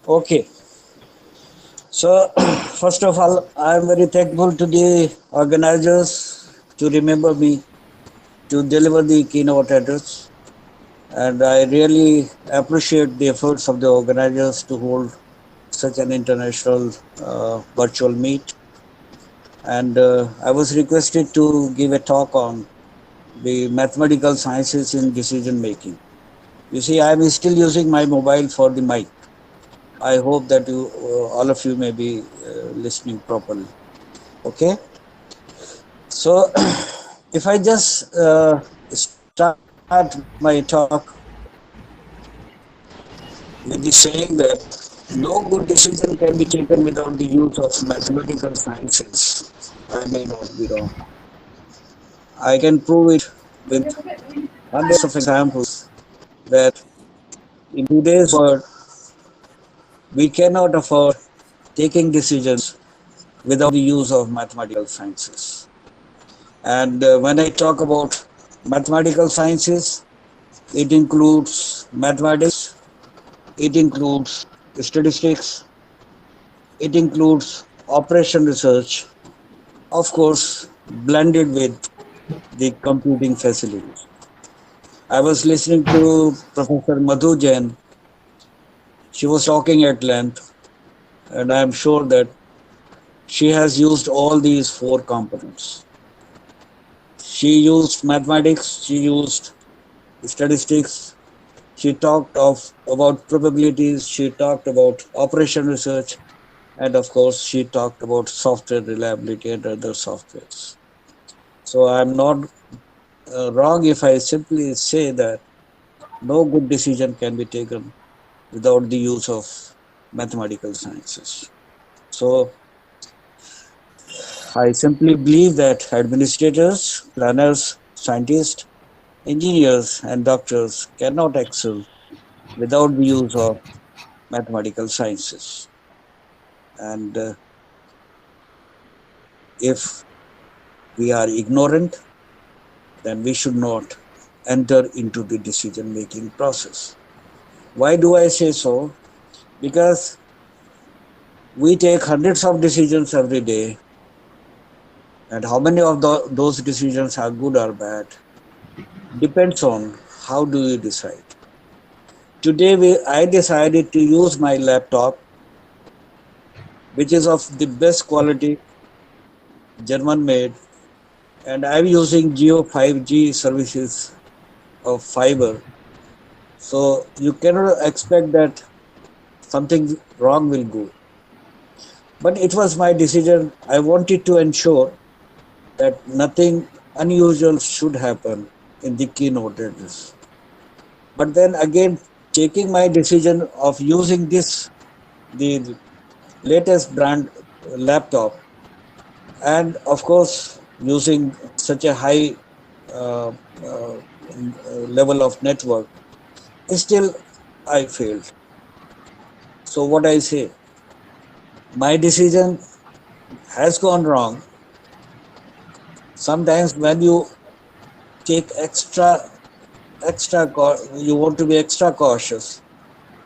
Okay, so first of all, I am very thankful to the organizers to remember me to deliver the keynote address, and I really appreciate the efforts of the organizers to hold such an international virtual meet. And I was requested to give a talk on the mathematical sciences in decision making. You see, I am still using my mobile for the mic. I hope that all of you may be listening properly. Okay, so if I just start my talk with the saying that no good decision can be taken without the use of mathematical sciences, I may not be wrong. I can prove it with hundreds of examples that in today's world we cannot afford taking decisions without the use of mathematical sciences. And when I talk about mathematical sciences, it includes mathematics, it includes statistics, it includes operation research, of course, blended with the computing facilities. I was listening to Professor Madhu Jain. She was talking at length, and I am sure that she has used all these four components. She used mathematics, she used statistics, she talked of about probabilities, she talked about operation research, and of course she talked about software reliability and other softwares. So I'm not wrong if I simply say that no good decision can be taken without the use of mathematical sciences. So I simply believe that administrators, planners, scientists, engineers, and doctors cannot excel without the use of mathematical sciences. And if we are ignorant, then we should not enter into the decision making process. Why do I say so? Because we take hundreds of decisions every day, and how many of those decisions are good or bad depends on how do you decide. Today, I decided to use my laptop, which is of the best quality, German made, and I'm using Geo 5G services of fiber. So you cannot expect that something wrong will go. But it was my decision. I wanted to ensure that nothing unusual should happen in the keynote address. But then again, taking my decision of using the latest brand laptop, and of course, using such a high uh, uh, level of network, still I failed. So, what I say, my decision has gone wrong. Sometimes, when you take you want to be extra cautious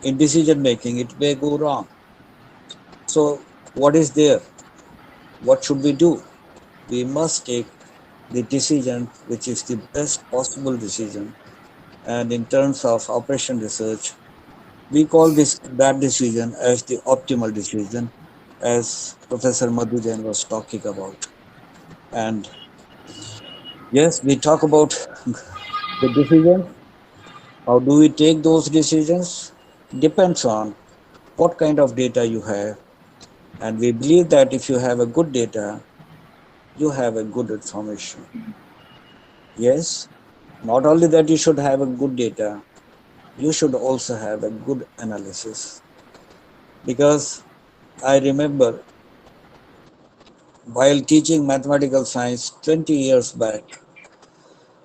in decision making, it may go wrong. So, what is there? What should we do? We must take the decision which is the best possible decision. And in terms of operation research, we call this that decision as the optimal decision, as Professor Madhu Jain was talking about. And yes, we talk about the decisions. How do we take those decisions? Depends on what kind of data you have. And we believe that if you have a good data, you have a good information. Yes, not only that you should have a good data, you should also have a good analysis. Because I remember while teaching mathematical science 20 years back,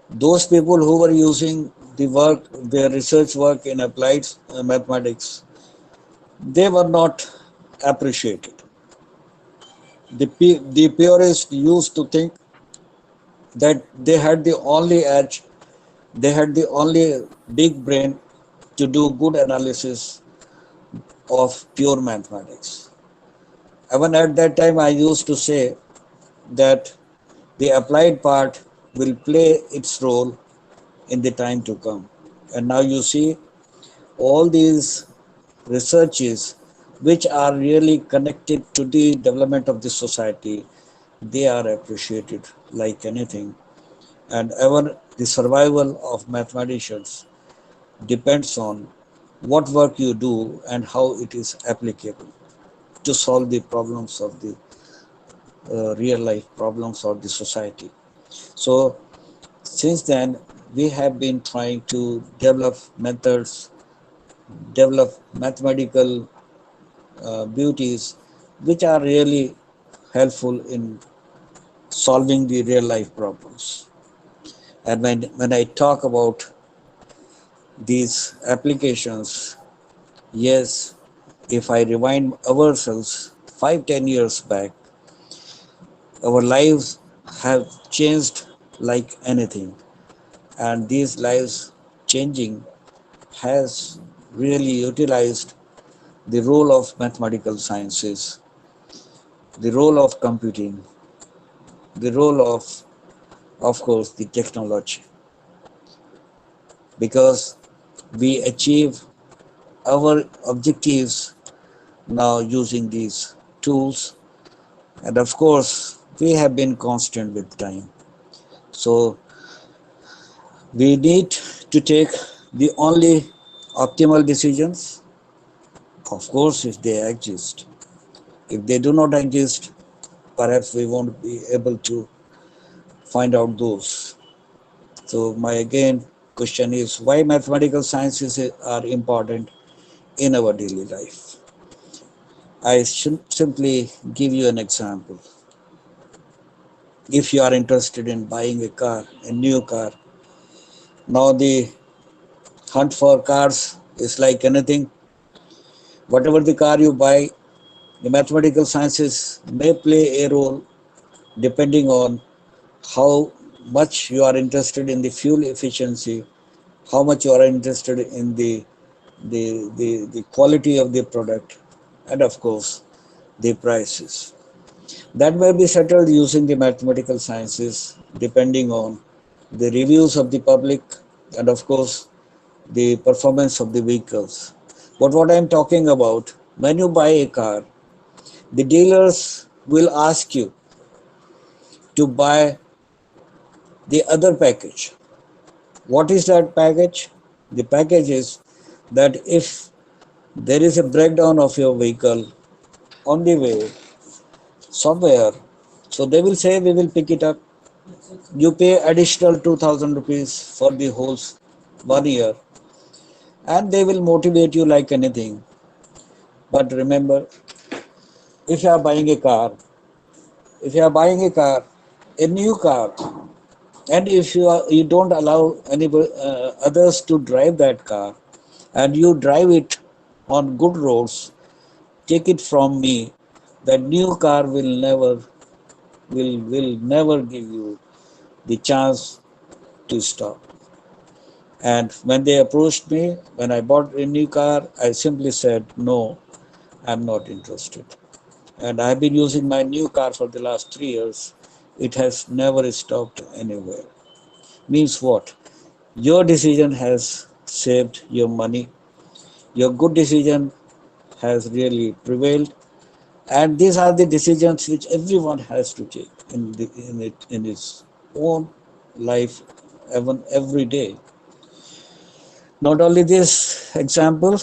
those people who were using their research work in applied mathematics, they were not appreciated. The purists used to think that they had the only edge, they had the only big brain to do good analysis, of pure mathematics. Even at that time, I used to say that the applied part will play its role in the time to come. And now you see all these researches which are really connected to the development of the society, they are appreciated like anything. And ever the survival of mathematicians depends on what work you do and how it is applicable to solve the problems of the real life problems of the society. So since then, we have been trying to develop methods, develop mathematical beauties, which are really helpful in solving the real life problems. And when I talk about these applications, yes, if I rewind ourselves 5, 10 years back, our lives have changed like anything. And these lives changing has really utilized the role of mathematical sciences, the role of computing, the role of course, the technology, because we achieve our objectives now using these tools, and of course, we have been constant with time. So we need to take the only optimal decisions, of course, if they exist. If they do not exist, perhaps we won't be able to find out those. So my again question is why mathematical sciences are important in our daily life. I should simply give you an example. If you are interested in buying a car, a new car, now the hunt for cars is like anything. Whatever the car you buy, the mathematical sciences may play a role depending on how much you are interested in the fuel efficiency, how much you are interested in the quality of the product, and of course the prices. That may be settled using the mathematical sciences depending on the reviews of the public and of course the performance of the vehicles. But what I am talking about, when you buy a car, the dealers will ask you to buy the other package. What is that package? The package is that if there is a breakdown of your vehicle on the way somewhere, so they will say we will pick it up. You pay additional 2000 rupees for the whole 1 year, and they will motivate you like anything. But remember, if you are buying a car, if you are buying a new car, and if you don't allow any others to drive that car, and you drive it on good roads, take it from me, that new car will never give you the chance to stop. And when they approached me, when I bought a new car, I simply said, no, I'm not interested. And I've been using my new car for the last 3 years. It has never stopped anywhere. Means what? Your decision has saved your money. Your good decision has really prevailed. And these are the decisions which everyone has to take in his own life, even every day. Not only this example,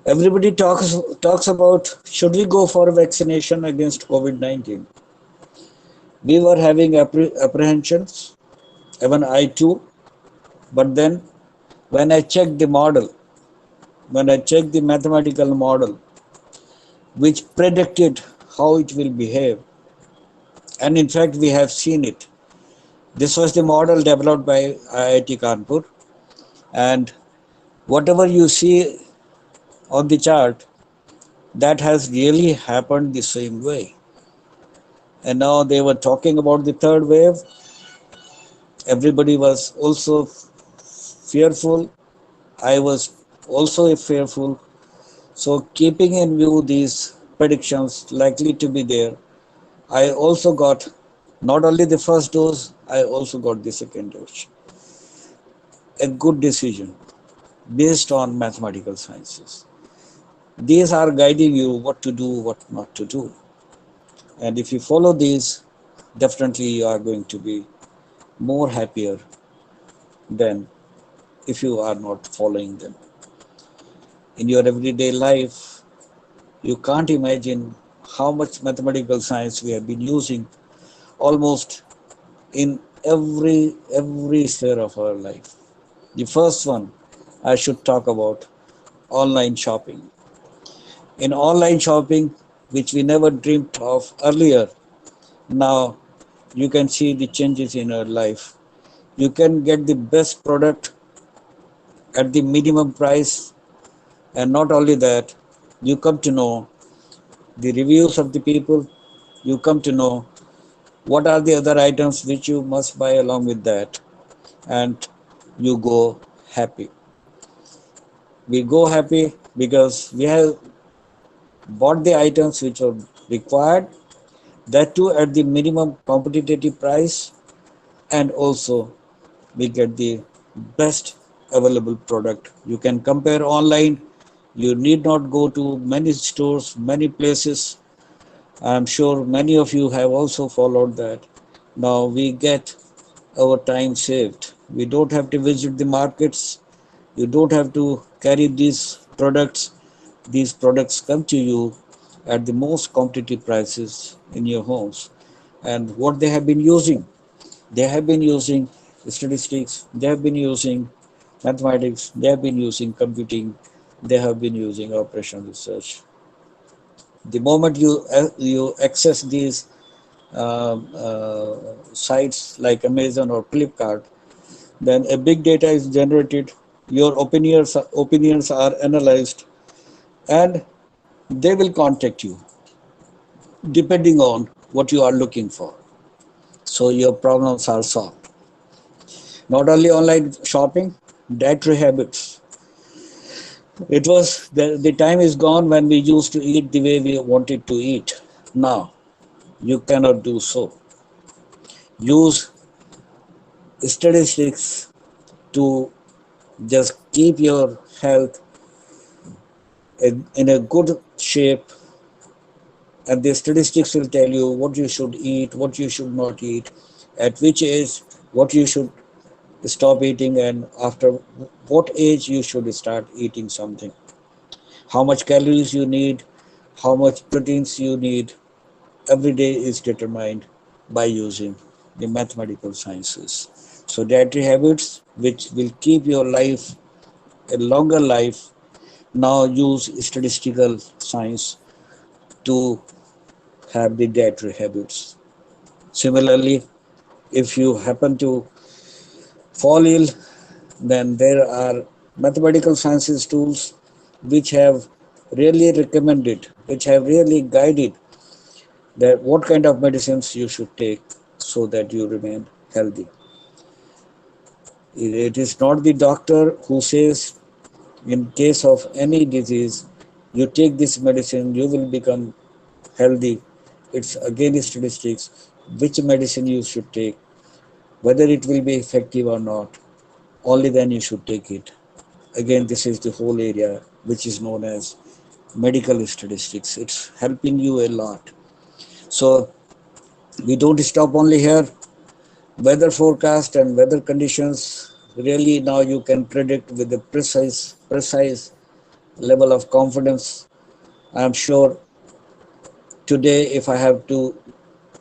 everybody talks about should we go for vaccination against COVID-19. We were having apprehensions, even I too. But then, when I checked the model, when I checked the mathematical model, which predicted how it will behave, and in fact, we have seen it. This was the model developed by IIT Kanpur, and whatever you see on the chart, that has really happened the same way. And now they were talking about the third wave. Everybody was also fearful. I was also fearful. So keeping in view these predictions likely to be there, I also got not only the first dose, I also got the second dose. A good decision based on mathematical sciences. These are guiding you what to do, what not to do. And if you follow these, definitely you are going to be more happier than if you are not following them. In your everyday life, you can't imagine how much mathematical science we have been using almost in every sphere of our life. The first one I should talk about online shopping. In online shopping, which we never dreamt of earlier, now you can see the changes in our life. You can get the best product at the minimum price, and not only that, you come to know the reviews of the people, you come to know what are the other items which you must buy along with that, and you go happy. We go happy because we have bought the items which are required, that too at the minimum competitive price, and also we get the best available product. You can compare online. You need not go to many stores, many places. I'm sure many of you have also followed that. Now we get our time saved. We don't have to visit the markets. You don't have to carry these products. These products come to you at the most competitive prices in your homes. And what they have been using, they have been using statistics, they have been using mathematics, they have been using computing, they have been using operational research. The moment you access these sites like Amazon or Flipkart, then a big data is generated. Your opinions are analyzed, and they will contact you depending on what you are looking for. So your problems are solved. Not only online shopping, dietary habits. The time is gone when we used to eat the way we wanted to eat. Now you cannot do so. Use statistics to just keep your health in a good shape, and the statistics will tell you what you should eat, what you should not eat, at which age, what you should stop eating, and after what age you should start eating something. How much calories you need, how much proteins you need, every day is determined by using the mathematical sciences. So dietary habits, which will keep your life a longer life, now use statistical science to have the dietary habits. Similarly, if you happen to fall ill, then there are mathematical sciences tools which have really recommended, which have really guided that what kind of medicines you should take so that you remain healthy. It is not the doctor who says in case of any disease, you take this medicine, you will become healthy. It's again statistics, which medicine you should take, whether it will be effective or not. Only then you should take it. Again, this is the whole area which is known as medical statistics. It's helping you a lot. So we don't stop only here. Weather forecast and weather conditions, really now you can predict with a precise level of confidence. I am sure today if I have to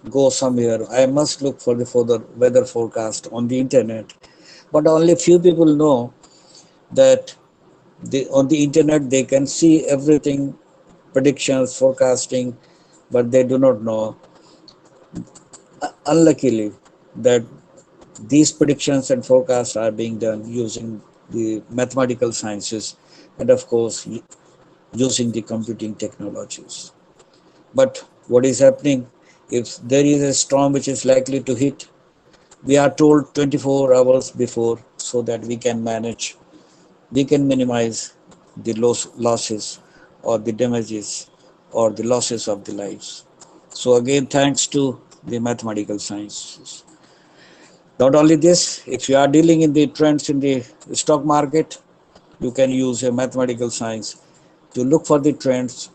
go somewhere, I must look for the further weather forecast on the internet. But only few people know that on the internet they can see everything, predictions, forecasting, but they do not know, unluckily, that these predictions and forecasts are being done using the mathematical sciences and, of course, using the computing technologies. But what is happening if there is a storm which is likely to hit? We are told 24 hours before so that we can manage, we can minimize. the losses or the damages or the losses of the lives. So again, thanks to the mathematical sciences. Not only this, if you are dealing in the trends in the stock market, you can use a mathematical science to look for the trends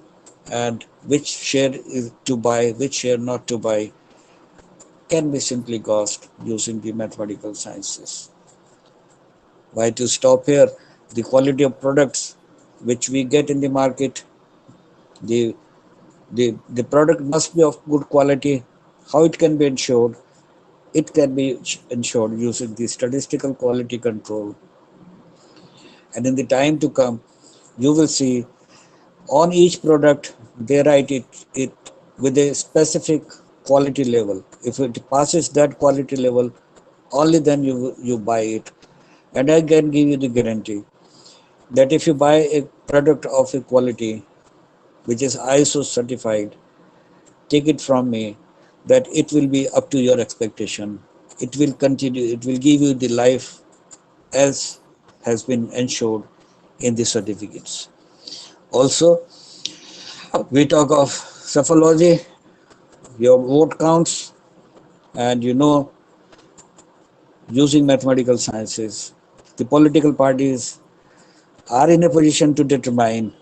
and which share is to buy, which share not to buy, can be simply gauged using the mathematical sciences. Why to stop here? The quality of products which we get in the market, the the product must be of good quality. How it can be ensured? It can be ensured using the statistical quality control. And in the time to come, you will see on each product they write it with a specific quality level. If it passes that quality level, only then you buy it. And I can give you the guarantee that if you buy a product of a quality which is ISO certified, take it from me that it will be up to your expectation. It will continue, it will give you the life as has been ensured in the certificates. Also, we talk of psephology, your vote counts, and using mathematical sciences, the political parties are in a position to determine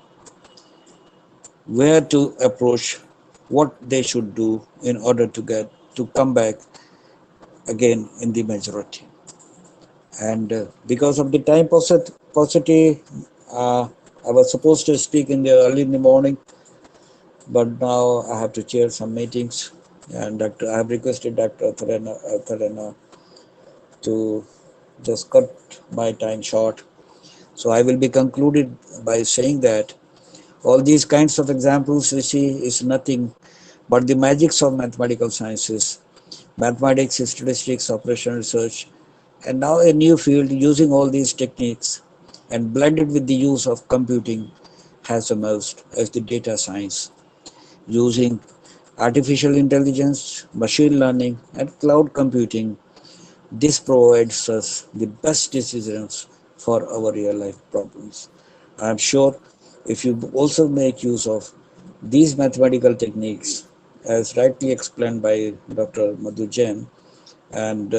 where to approach, what they should do in order to come back again in the majority. And because of the time paucity, I was supposed to speak in the early in the morning, but now I have to chair some meetings, and I have requested Dr. Tharana to just cut my time short. So I will be concluded by saying that all these kinds of examples we see is nothing but the magics of mathematical sciences, mathematics, statistics, operational research, and now a new field using all these techniques and blended with the use of computing has emerged as the data science, using artificial intelligence, machine learning, and cloud computing. This provides us the best decisions for our real life problems. I am sure if you also make use of these mathematical techniques, as rightly explained by Dr. Madhu Jain, and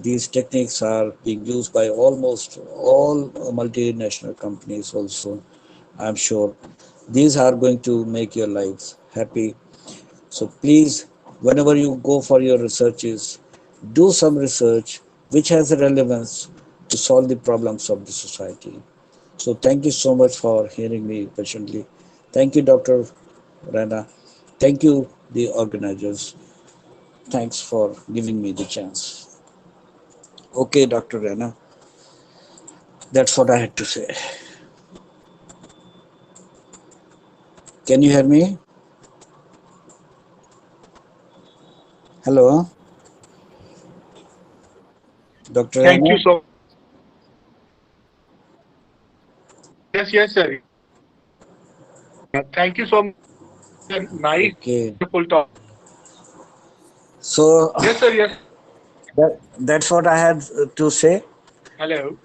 these techniques are being used by almost all multinational companies also. I'm sure these are going to make your lives happy. So please, whenever you go for your researches, do some research which has a relevance to solve the problems of the society. So thank you so much for hearing me patiently. Thank you, Dr. Rana. Thank you, the organizers. Thanks for giving me the chance. Okay, Dr. Rana, that's what I had to say. Can you hear me? Hello, Dr. Thank you Rana? so. Yes, yes, sir. Thank you so much. Nice, Okay. wonderful talk. So Yes, sir. Yes. that's what I had to say. Hello.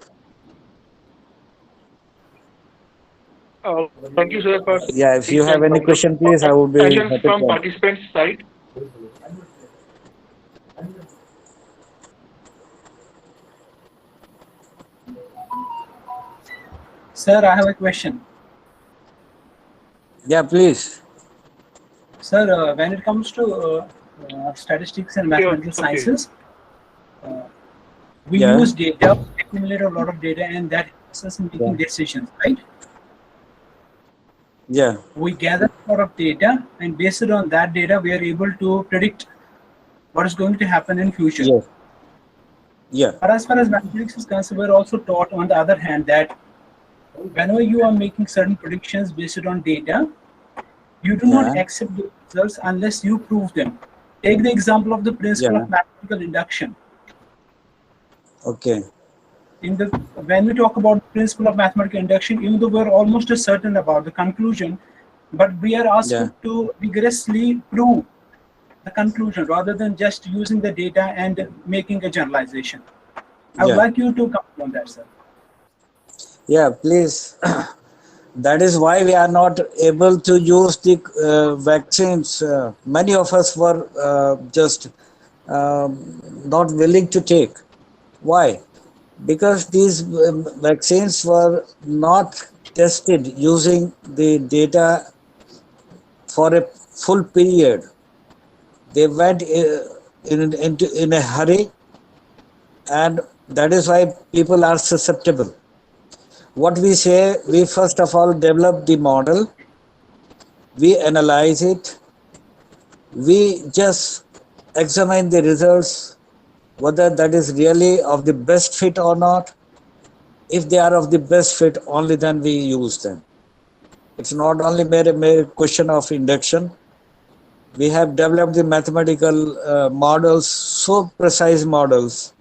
Thank you, sir, for Yeah, if you have and any question, please, I would be questions happy from to. participants' side. Sir, I have a question. Yeah, please. Sir, when it comes to statistics and mathematical Okay. sciences, uh, we Yeah, use data, accumulate a lot of data, and that helps us in yeah, making decisions, right? yeah, We gather a lot of data, and based on that data, we are able to predict what is going to happen in future. yeah, yeah, But as far as mathematics is concerned, we're also taught, on the other hand, that whenever you are making certain predictions based on data, you do not yeah, accept the results unless you prove them. Take the example of the principle yeah. of mathematical induction. Okay. When we talk about the principle of mathematical induction, even though we're almost certain about the conclusion, but we are asked Yeah, to vigorously prove the conclusion rather than just using the data and making a generalization. I would yeah. like you to comment on that, sir. Yeah, please. That is why we are not able to use the vaccines. Many of us were just not willing to take. Why? Because these vaccines were not tested using the data for a full period. They went in a hurry, and that is why people are susceptible. What we say, we first of all develop the model, we analyze it, we just examine the results, whether that is really of the best fit or not. If they are of the best fit, only then we use them. It's not only mere question of induction. We have developed the mathematical models, so precise models,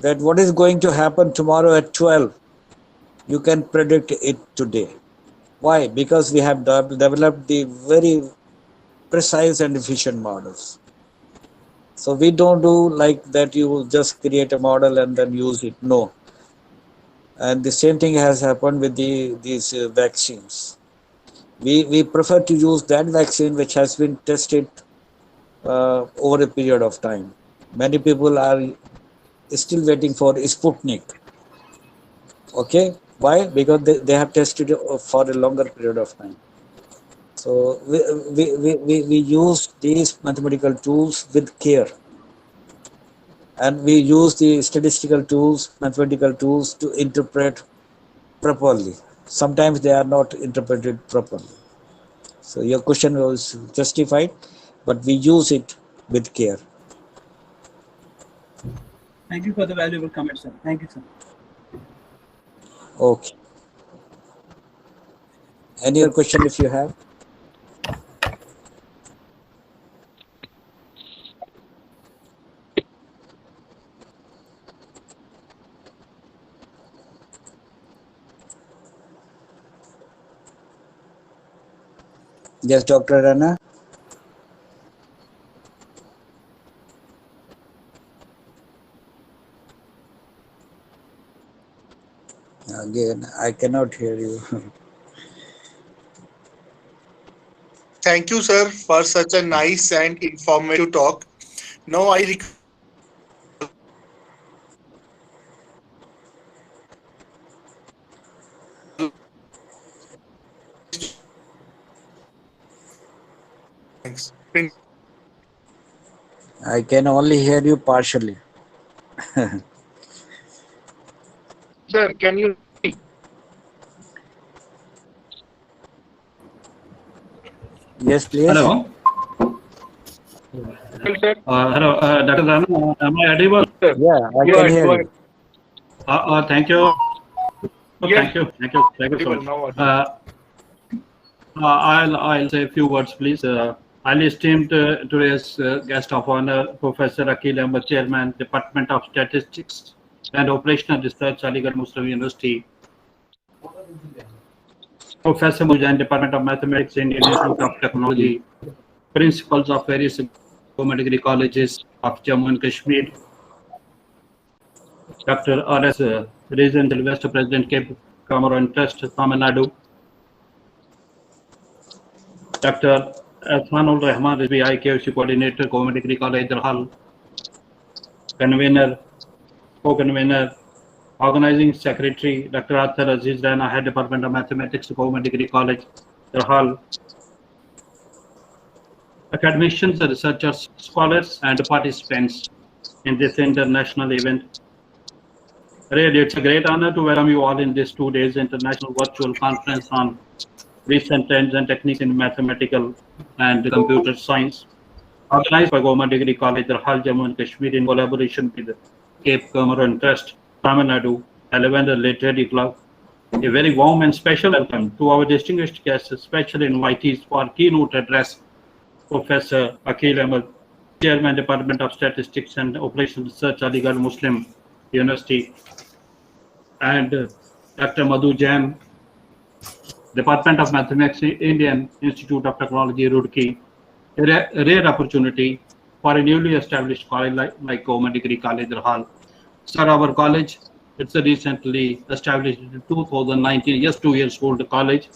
that what is going to happen tomorrow at 12, you can predict it today. Why? Because we have developed the very precise and efficient models. So we don't do like that, you just create a model and then use it. No. And the same thing has happened with these vaccines. We prefer to use that vaccine which has been tested over a period of time. Many people are still waiting for Sputnik. Okay? Why? Because they have tested it for a longer period of time. So we use these mathematical tools with care. And we use the statistical tools, mathematical tools to interpret properly. Sometimes they are not interpreted properly. So your question was justified, but we use it with care. Thank you for the valuable comment, sir. Thank you, sir. Okay. Any other question if you have? Yes, Dr. Rana. Again, I cannot hear you. Thank you, sir, for such a nice and informative talk. Now I request. I can only hear you partially. Sir, can you hear me? Yes, please. Hello. Sir? Hello, Dr. Rana. Am I audible? Sir, Yeah, I go can ahead, hear go you. ahead. Thank you. Yes. Thank you so Now much. audible. I'll say a few words, please. I'll esteem today's guest of honor, Professor Akil Ahmed, Chairman, Department of Statistics and Operational Research, Aligarh Muslim University. Professor Mujan, Department of Mathematics, Indian Institute of Technology, principals of various government degree colleges of Jammu and Kashmir. Dr. R.S. Reason Sylvester, President, Cape Comorin Trust, Tamil Nadu. Dr. Ahsanul Rahman, SBI KFC Coordinator, Government Degree College, Darhal. Convener, Co-Convener, Organizing Secretary, Dr. Athar Aziz Rana, Head Department of Mathematics, Government Degree College, Darhal. Academicians, researchers, scholars, and participants in this international event. Really, it's a great honor to welcome you all in this 2 days international virtual conference on recent trends and techniques in mathematical and computer science, organized by Government Degree College, Darhal, Jammu and Kashmir, in collaboration with the Cape Comorin Trust, Tamil Nadu, Lavender Literary Club. A very warm and special welcome to our distinguished guests, special invitees for keynote address, Professor Akil Ahmed, Chairman, Department of Statistics and Operational Research, Aligarh Muslim University, and Dr. Madhu Jain, Department of Mathematics, Indian Institute of Technology, Roorkee. A rare opportunity for a newly established college like Government Degree College, Darhal. Sir, our college It's a recently established in 2019, just 2 years old college.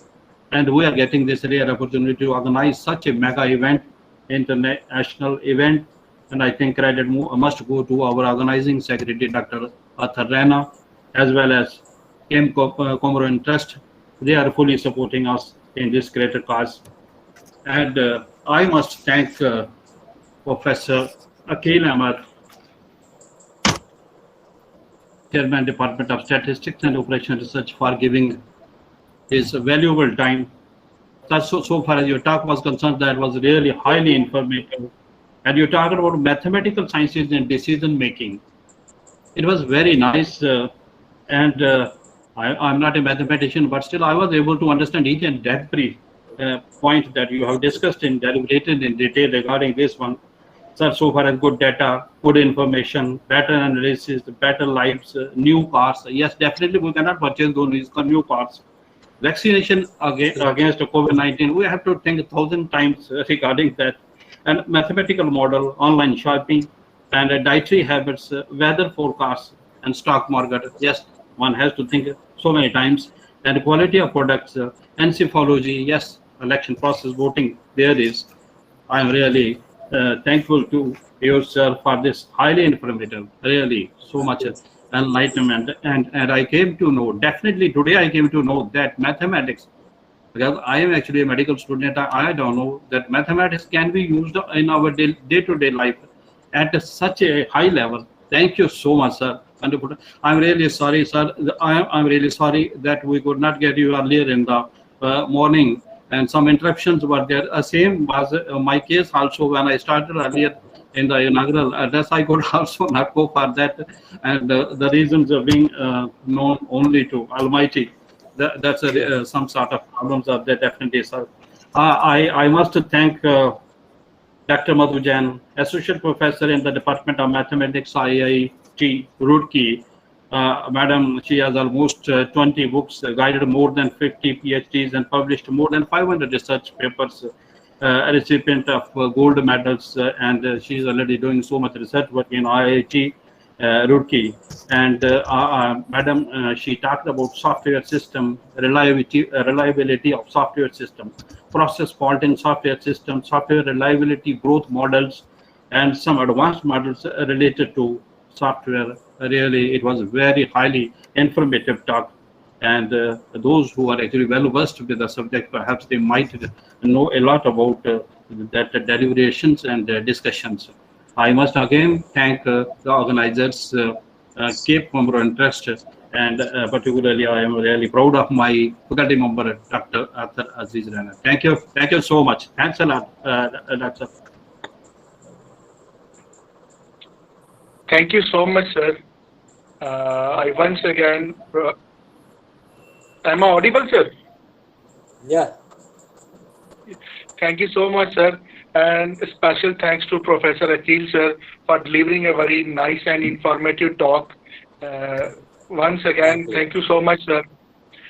And we are getting this rare opportunity to organize such a mega event, international event. And I think credit must go to our organizing secretary, Dr. Arthur Rana, as well as Comoran Trust. They are fully supporting us in this greater cause. And I must thank Professor Akhil Ahmed, Chairman, Department of Statistics and Operation Research, for giving his valuable time. So far as your talk was concerned, that was really highly informative. And you talked about mathematical sciences and decision making. It was very nice. I'm not a mathematician, but still I was able to understand each and every point that you have discussed and deliberated in detail regarding this one. Sir, so far as good data, good information, better analysis, better lives, new cars. Yes, definitely we cannot purchase those new cars. Vaccination against COVID-19, we have to think 1,000 times regarding that. And mathematical model, online shopping, and dietary habits, weather forecasts, and stock market. Yes, one has to think so many times. And quality of products, encephalogy, yes, election process, voting, there is. I am really thankful to you, sir, for this highly informative, really so much enlightenment. And I came to know, definitely today I came to know that mathematics, because I am actually a medical student, I don't know that mathematics can be used in our day-to-day life at such a high level. Thank you so much, sir. I'm really sorry, sir. I'm really sorry that we could not get you earlier in the morning, and some interruptions were there. Same was my case also when I started earlier in the inaugural address. I could also not go for that, and the reasons are being known only to Almighty. That's some sort of problems are there, definitely, sir. I must thank Dr. Madhu Jain, Associate Professor in the Department of Mathematics, IIT Roorkee. Madam, she has almost 20 books, guided more than 50 PhDs, and published more than 500 research papers. A recipient of gold medals, and she is already doing so much research work in IIT Roorkee. And Madam, she talked about software system, reliability of software system, process fault in software system, software reliability, growth models, and some advanced models related to software. Really, it was a very highly informative talk. And those who are actually well versed with the subject, perhaps they might know a lot about that deliberations and discussions. I must again thank the organizers, Cape Comoran Trust, and particularly I am really proud of my faculty member, Dr. Arthur Aziz Rana. Thank you so much. Thanks a lot, Doctor. Thank you so much, sir. I once again, am I audible, sir? Yeah. Thank you so much, sir. And a special thanks to Professor Akhil, sir, for delivering a very nice and informative talk. Once again, thank you so much, sir.